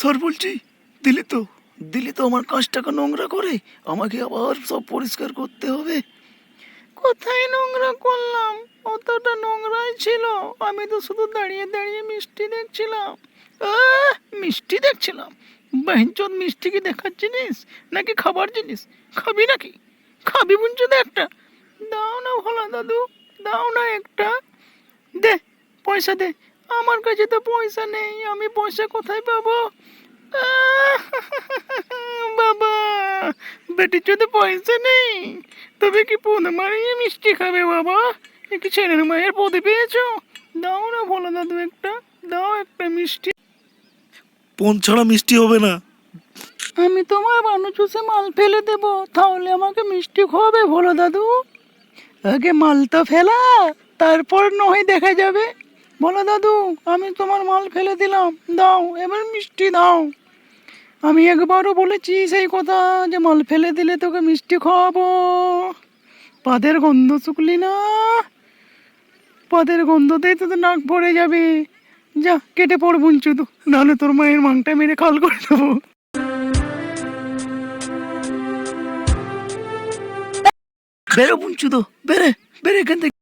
ছাড় বলছি। দিলি তো, দিলি তো আমার কাজটাকে নোংরা করে। আমাকে আবার সব পরিষ্কার করতে হবে। কোথায় নোংরা করলাম? অতটা নোংরাই ছিল। আমি তো শুধু দাঁড়িয়ে দাঁড়িয়ে মিষ্টি দেখছিলাম। মিষ্টি দেখছিলাম? বাহিনচোদ, মিষ্টি কি দেখার জিনিস নাকি খাবার জিনিস? খাবি নাকি? খাবি বুঝছো একটা? দাও না ভোলা দাদু, দাও না একটা। দে, পয়সা দে। আমার কাছে তো পয়সা নেই, আমি পয়সা কোথায় পাবো? আহ, বাবা, বেটির যদি পয়সা নেই তবে কি পুন মারিয়ে মিষ্টি খাবে বাবা? এ কি ছেলের মায়ের পদে পেয়েছো? দাও না ভোলা দাদু একটা, দাও একটা মিষ্টি। পণ ছাড়া মিষ্টি হবে না। আমি তোমার বানু চুষে মাল ফেলে দেব, তাহলে আমাকে মিষ্টি খাওয়াবে ভোলা দাদু? আগে মালটা ফেলা, তারপর নয় দেখা যাবে। ভোলা দাদু, আমি তোমার মাল ফেলে দিলাম, দাও এবার মিষ্টি দাও। আমি একবারও বলেছি সেই কথা যে মাল ফেলে দিলে তোকে মিষ্টি খাওয়াবো। পাদের গন্ধ শুকলি না? পাদের গন্ধতেই তো তোর নাক ভরে যাবে। যা কেটে পড় বুঞ্চুদু, নাহলে তোর মায়ের মাংটা মেরে খাল করে দেবো। বেরো বুঞ্চুদু, বেরে বেরে এখান থেকে।